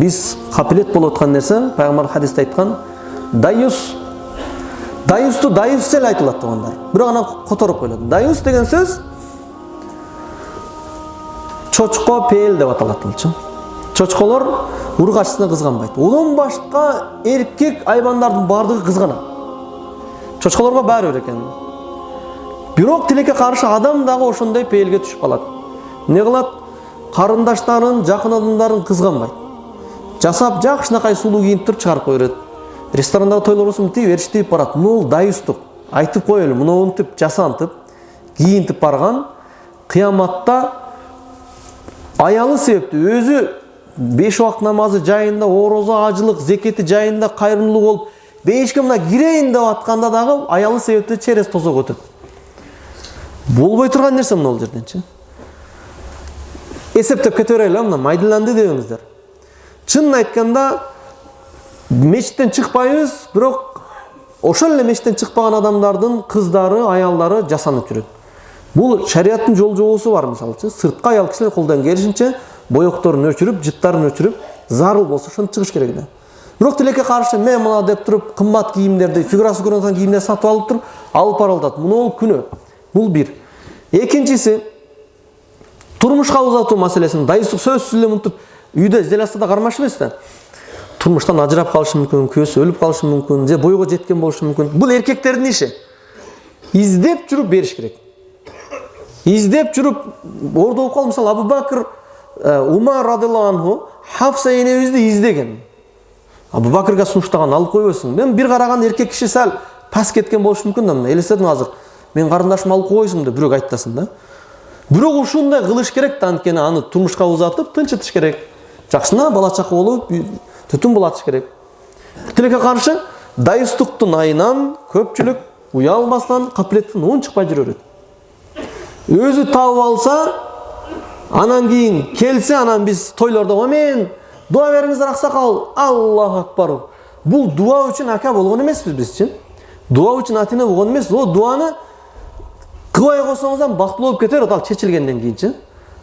Биз капилет болуп аткан нерсе, пайгамбар хадисте айткан, даюсту даюс эле айтылат дегендер. Бирок аны которуп коюлат. Даюс деген сөз чочко пел деп аталат болчу. Чочколор ургачысына кызганбайт. Одан башка эркек айбандардын бардыгы кызганат. Чочколорго баары бир экен. Бирок тилекке каршы адам дагы ошондой пелге түшүп калат. Не кылат? Карындаштарын, жакын адамдарын кызганбайт. Жасап жакшынакай сулуу кийинип туруп чыгарып кое берет. Ресторандагы тойлорусун мынтип эрчитип барат. Мул даюстук. Айтып коелу, муну жасантып, кийинтип барган кыяматта аялы себептүү өзү 5 убакыт намазы жайында, орозо, ажылык, зекети жайында кайрымдуулук болуп, бейишке мына кирейин деп атканда дагы аялы себептүү через тозок өтөт. Болбой турган нерсе мына бул жерденчи. Эсептеп кете берели, мына майдаланды дебеңиздер. Чынын айтканда мечиттен чыкпайбыз, бирок ошол эле мечиттен чыкпаган адамдардын кыздары, аялдары жасанып жүрөт. Бул шариаттын жол жобосу бар, мисалчы, сырткы аял кишилер колдон келишинче боекторун өчүрүп, жыттарын өчүрүп, зарыл болсо ошону чыгыш керек да. Бирок тилекке каршы мен мына деп туруп кымбат кийимдерди, фигурасы көрүнөт кийимдерди сатып алып туруп, алып бара алат. Муну күнөө. Бул бир. Экинчиси, турмушка узатуу маселесин дайыстык сөзсүз эле мынтип үйдө зеластада кармаш эмес да. Турмуштан ажырап калышы мүмкүн, күйөөсү өлүп калышы мүмкүн, же бойго жеткен болушу мүмкүн. Бул эркектердин иши. Издеп жүрүп бериш керек. Издеп жүрүп ордо болуп калып, мисалы Абу Бакр, Умар радыйаллаху анху Хафса энебизди издеген. Абу Бакрга сунуштаган алып койбосуң. Мен бир караган эркек киши сал пас кеткен болушу мүмкүн да. Мына элестедим азыр. Мен карындашым алып койсуң деп бирок айтасың да. Бирок ушундай кылыш керек да, анткени аны турмушка узатып, тынчытыш керек. Жакшына бала чака болуп, түтүн булатыш керек. Тилекке каршы дайыстыктын айынан көпчүлүк уялбастан капилеттин он чыкпай жүрө берет. Өзү табып алса, анан кийин келсе, анан биз тойлордо мен дуа бериңиздер аксакал, Аллаху акбар. Бул дуа үчүн ака болгон эмеспиз бизчи. Дуа үчүн атина болгон эмес. О дуаны кылбай койсоңуздан бактылуу болуп кете берет, ал чечилгенден кийинчи.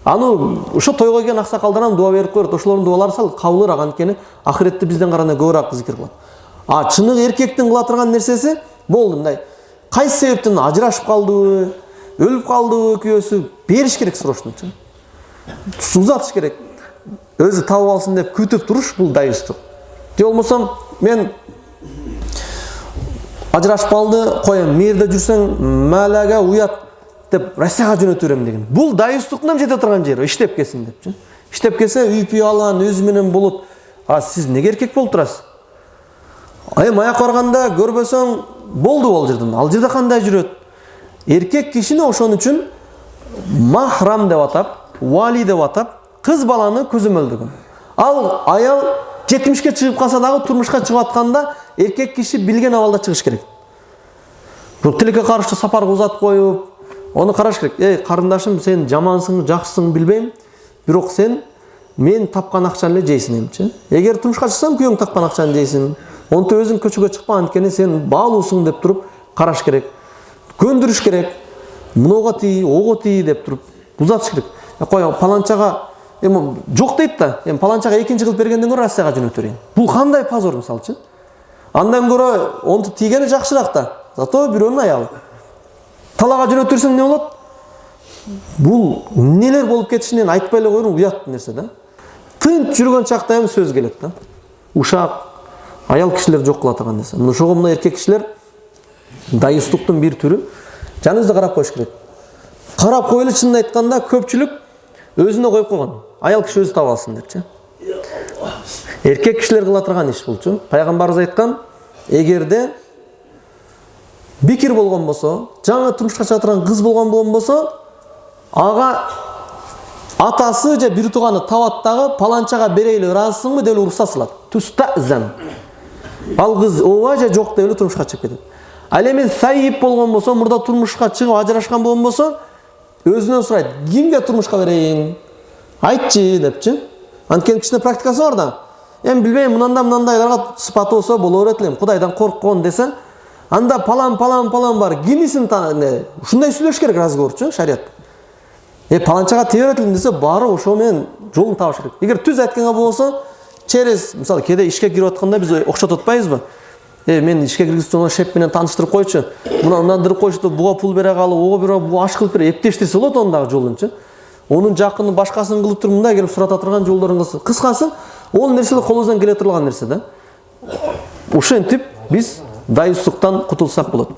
Аны ошо тойго келген аксакалдар дуа берип коет. Ошолордун дуалары сал кабылыраак, анткени ахиретте бизден караганда көбүрөөк зикир кылат. А чыныгы эркектин кыла турган нерсеси болду мындай. Кайсы себептен ажырашып калдыбы, өлүп калдыбы күйөөсү бериш керек срочно. Узатыш керек. Өзү табып алсын деп күтүп туруш бул дайыстык. Же болбосо мен ажырашып калды, коем, мээрде жүрсөң малага уят деп Россияга жөнөтүп берем деген. Бул дайыстыктын жете турган жери, иштеп келсин депчи. Иштеп келсе үй алан, өзү менен болот. А сиз неге эркек болуп турасыз? Аяк барганда көрбөсөң болду ал жерден. Ал жерде кандай жүрөт? Эркек кишини ошон үчүн махрам деп атап, вали деп атап, кыз баланы көзөмөлдөгөн. Ал аял 70ке чыгып калса дагы турмушка чыгып атканда эркек киши билген абалда чыгыш керек. Бирок тилекке каршы сапарга узатып коюп, оны караш керек. Карындашым, сен жамансың, жакшысың билбейм, бирок сен мен тапкан акчаны эле жейсиң эмчи. Эгер турмушка чыксаң, күйөөң тапкан акчаны жейсиң. Онто өзүң көчөгө чыкпа, анткени сен баалуусуң деп туруп караш керек. Көндүрүш керек. Мынога тий, ого тий деп туруп узатыш керек. Кой паланчага жок дейт да. Паланчага экинчи кылып бергенден көрө Россияга жөнөтүп берейин. Бул кандай позор мисалчы? Андан көрө онтип тийгени жакшыраак да. Зато бирөөнүн аялы. Талага жөнөтүрсөң эмне болот? Бул эмнелер болуп кетишинен айтпай эле коюрун, уят нерсе да. Тынч жүргөн чакта эми сөз келет да. Ушак, аял кишилер жок кыла турган нерсе. Ошого мына эркек кишилер дайыстыктын бир түрү жаныңызды карап коюш керек. Карап коелу, чынын айтканда көпчүлүк өзүнө коюп койгон. Аял киши өзү таба алсын депчи. Эркек кишилер кыла турган иш булчу. Пайгамбарыбыз айткан, эгерде бикир болгон болсо, жаңы турмушка чыга турган кыз болгон болсо, ага атасы же бир тууганы табат дагы паланчага берейли, ыраазысыңбы деп уруксат салат. Тустазан. Ал кыз ооба же жок деп турмушка чыгып кетет. Ал эми сайып болгон болсо, мурда турмушка чыгып ажырашкан болгон болсо, өзүнөн сурайт, кимге турмушка берейин? Айтчы депчи. Анткени кичине практикасы бар да. Эми билбейм, мындайларга сыпаты болсо боло берет элем. Кудайдан корккон десе, анда палан бар. Кимисин ушундай сүйлөш керек разговорчу, шарият. Паланчага тие берет элем десе, баары ошо менен жолун табыш керек. Эгер түз айтканга болсо, через мисалы кээде ишке кирип атканда биз окшотуп атпайбызбы? Мен ишке киргизип турган шеф менен тааныштырып койчу. Мына ынандырып койчу, буга пул бере калы, ого бирок бу аш кылып бере эптештирсе болот ондагы жолунчу. Онун жакыны башкасын кылып туруп мындай келип сурата турган жолдорун кылса. Кыскасы, ол нерселер колубуздан келе турган нерсе да. Ушинтип биз дайыстыктан кутулсак болот.